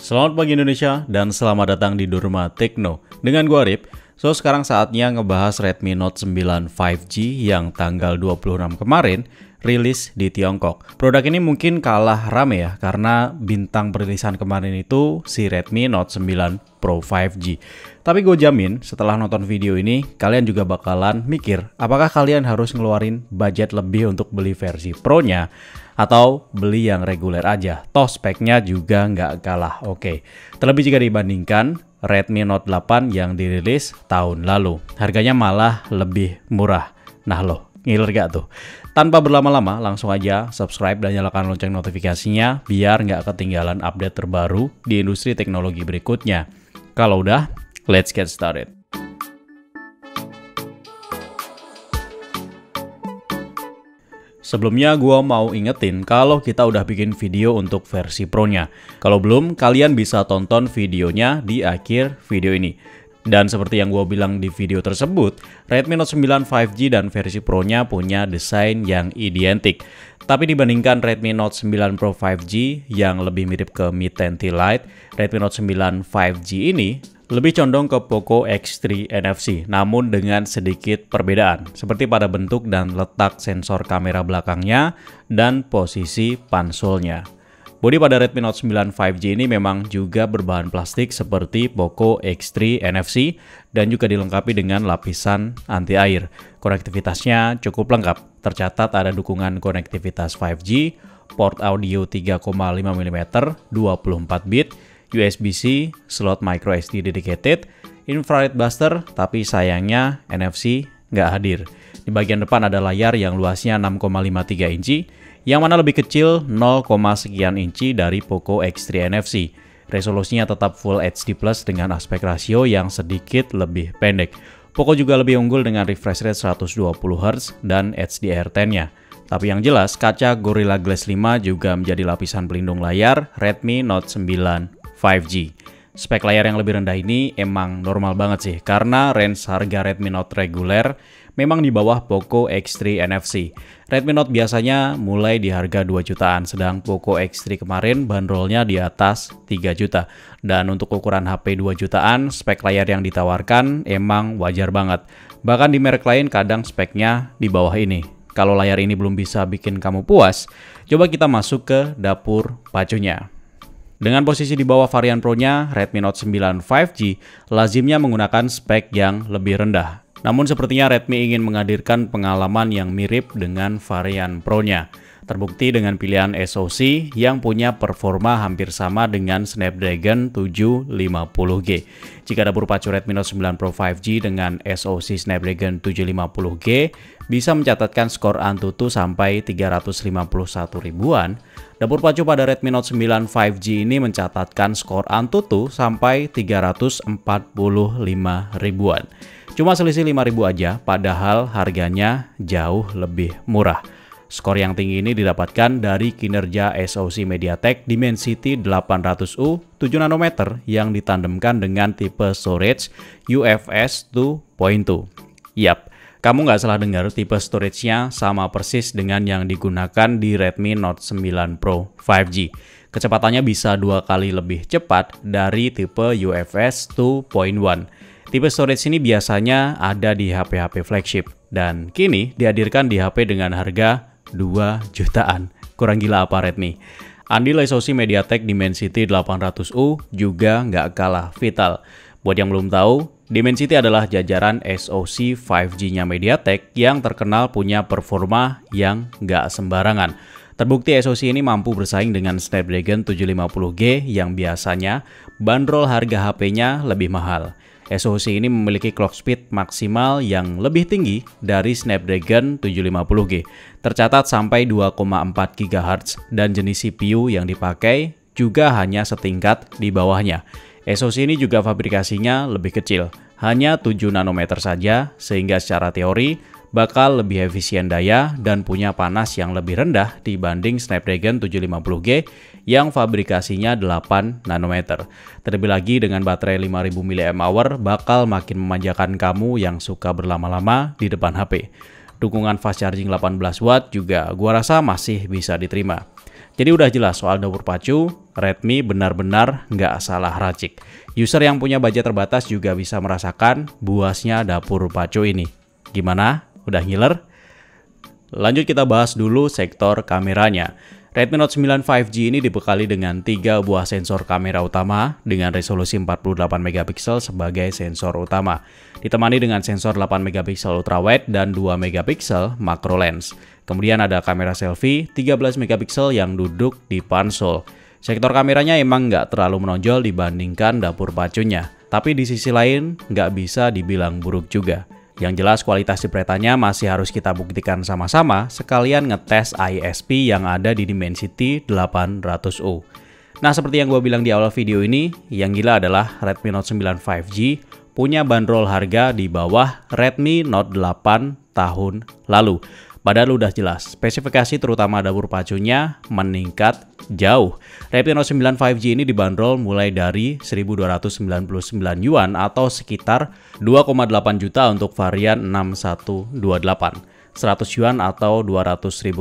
Selamat pagi Indonesia dan selamat datang di Durma Tekno. Dengan gua Arif. Sekarang saatnya ngebahas Redmi Note 9 5G yang tanggal 26 kemarin rilis di Tiongkok. Produk ini mungkin kalah rame ya karena bintang perilisan kemarin itu si Redmi Note 9 Pro 5G. Tapi gue jamin setelah nonton video ini kalian juga bakalan mikir apakah kalian harus ngeluarin budget lebih untuk beli versi Pro-nya atau beli yang reguler aja. Toh speknya juga nggak kalah oke. Terlebih jika dibandingkan Redmi Note 8 yang dirilis tahun lalu. Harganya malah lebih murah. Nah loh, ngiler gak tuh? Tanpa berlama-lama, langsung aja subscribe dan nyalakan lonceng notifikasinya biar nggak ketinggalan update terbaru di industri teknologi berikutnya. Kalau udah, let's get started. Sebelumnya gue mau ingetin kalau kita udah bikin video untuk versi Pro-nya. Kalau belum, kalian bisa tonton videonya di akhir video ini. Dan seperti yang gue bilang di video tersebut, Redmi Note 9 5G dan versi Pro-nya punya desain yang identik. Tapi dibandingkan Redmi Note 9 Pro 5G yang lebih mirip ke Mi 10T Lite, Redmi Note 9 5G ini lebih condong ke Poco X3 NFC, namun dengan sedikit perbedaan, seperti pada bentuk dan letak sensor kamera belakangnya dan posisi pansulnya. Bodi pada Redmi Note 9 5G ini memang juga berbahan plastik seperti Poco X3 NFC dan juga dilengkapi dengan lapisan anti air. Konektivitasnya cukup lengkap, tercatat ada dukungan konektivitas 5G, port audio 3,5 mm 24 bit, USB-C, slot microSD dedicated, infrared buster, tapi sayangnya NFC nggak hadir. Di bagian depan ada layar yang luasnya 6,53 inci, yang mana lebih kecil 0, sekian inci dari Poco X3 NFC. Resolusinya tetap Full HD Plus dengan aspek rasio yang sedikit lebih pendek. Poco juga lebih unggul dengan refresh rate 120Hz dan HDR10-nya. Tapi yang jelas, kaca Gorilla Glass 5 juga menjadi lapisan pelindung layar Redmi Note 9 5G. Spek layar yang lebih rendah ini emang normal banget sih, karena range harga Redmi Note reguler memang di bawah Poco X3 NFC. Redmi Note biasanya mulai di harga 2 jutaan, sedang Poco X3 kemarin bandrolnya di atas 3 juta. Dan untuk ukuran HP 2 jutaan, spek layar yang ditawarkan emang wajar banget. Bahkan di merek lain kadang speknya di bawah ini. Kalau layar ini belum bisa bikin kamu puas, coba kita masuk ke dapur pacunya. Dengan posisi di bawah varian Pro-nya, Redmi Note 9 5G lazimnya menggunakan spek yang lebih rendah. Namun sepertinya Redmi ingin menghadirkan pengalaman yang mirip dengan varian Pro-nya. Terbukti dengan pilihan SoC yang punya performa hampir sama dengan Snapdragon 750G. Jika dapur pacu Redmi Note 9 Pro 5G dengan SoC Snapdragon 750G bisa mencatatkan skor Antutu sampai 351 ribuan, dapur pacu pada Redmi Note 9 5G ini mencatatkan skor Antutu sampai 345 ribuan. Cuma selisih 5.000 aja, padahal harganya jauh lebih murah. Skor yang tinggi ini didapatkan dari kinerja SoC MediaTek Dimensity 800U 7 nanometer yang ditandemkan dengan tipe storage UFS 2.2. Yap, kamu nggak salah dengar, tipe storage-nya sama persis dengan yang digunakan di Redmi Note 9 Pro 5G. Kecepatannya bisa 2 kali lebih cepat dari tipe UFS 2.1. Tipe storage ini biasanya ada di HP-HP flagship dan kini dihadirkan di HP dengan harga 2 jutaan. Kurang gila apa Redmi? Andil SoC MediaTek Dimensity 800U juga nggak kalah vital. Buat yang belum tahu, Dimensity adalah jajaran SoC 5G-nya MediaTek yang terkenal punya performa yang nggak sembarangan. Terbukti SoC ini mampu bersaing dengan Snapdragon 750G yang biasanya bandrol harga HP-nya lebih mahal. SoC ini memiliki clock speed maksimal yang lebih tinggi dari Snapdragon 750G, tercatat sampai 2,4 GHz dan jenis CPU yang dipakai juga hanya setingkat di bawahnya. SoC ini juga fabrikasinya lebih kecil, hanya 7 nanometer saja, sehingga secara teori bakal lebih efisien daya dan punya panas yang lebih rendah dibanding Snapdragon 750G yang fabrikasinya 8 nanometer. Terlebih lagi dengan baterai 5000 mAh bakal makin memanjakan kamu yang suka berlama-lama di depan HP. Dukungan fast charging 18 watt juga gua rasa masih bisa diterima. Jadi udah jelas soal dapur pacu, Redmi benar-benar nggak salah racik. User yang punya budget terbatas juga bisa merasakan buasnya dapur pacu ini. Gimana? Udah ngiler? Lanjut kita bahas dulu sektor kameranya. Redmi Note 9 5G ini dibekali dengan 3 buah sensor kamera utama dengan resolusi 48 megapiksel sebagai sensor utama, ditemani dengan sensor 8 megapiksel ultrawide dan 2 megapiksel macro lens. Kemudian ada kamera selfie 13 megapiksel yang duduk di pansel. Sektor kameranya emang nggak terlalu menonjol dibandingkan dapur pacunya, tapi di sisi lain nggak bisa dibilang buruk juga. Yang jelas kualitas jepretannya masih harus kita buktikan sama-sama sekalian ngetes ISP yang ada di Dimensity 800U. Nah seperti yang gue bilang di awal video ini, yang gila adalah Redmi Note 9 5G punya bandrol harga di bawah Redmi Note 8 tahun lalu. Padahal udah jelas, spesifikasi terutama dapur pacunya meningkat jauh. Redmi Note 9 5G ini dibanderol mulai dari 1.299 yuan atau sekitar 2,8 juta untuk varian 6128. 100 yuan atau Rp200.000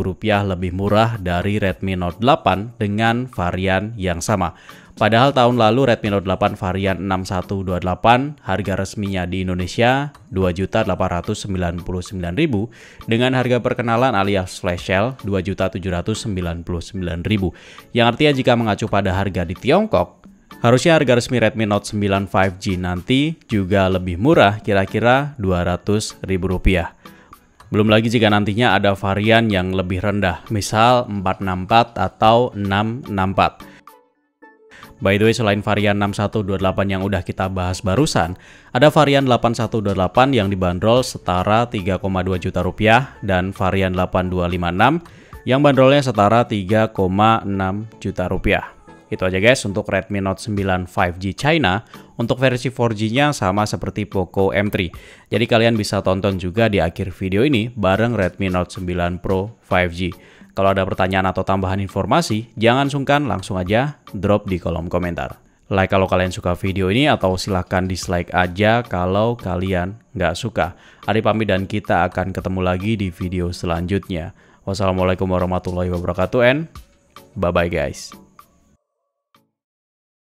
lebih murah dari Redmi Note 8 dengan varian yang sama. Padahal tahun lalu Redmi Note 8 varian 6128 harga resminya di Indonesia Rp2.899.000 dengan harga perkenalan alias flash sale Rp2.799.000. Yang artinya jika mengacu pada harga di Tiongkok, harusnya harga resmi Redmi Note 9 5G nanti juga lebih murah, kira-kira Rp200.000. Belum lagi jika nantinya ada varian yang lebih rendah, misal 464 atau 664. By the way, selain varian 6128 yang udah kita bahas barusan, ada varian 8128 yang dibanderol setara Rp3,2 juta dan varian 8256 yang bandrolnya setara Rp3,6 juta. Itu aja guys untuk Redmi Note 9 5G China. Untuk versi 4G-nya sama seperti Poco M3. Jadi kalian bisa tonton juga di akhir video ini bareng Redmi Note 9 Pro 5G. Kalau ada pertanyaan atau tambahan informasi, jangan sungkan langsung aja drop di kolom komentar. Like kalau kalian suka video ini atau silahkan dislike aja kalau kalian nggak suka. Ari pamit dan kita akan ketemu lagi di video selanjutnya. Wassalamualaikum warahmatullahi wabarakatuh and bye-bye guys.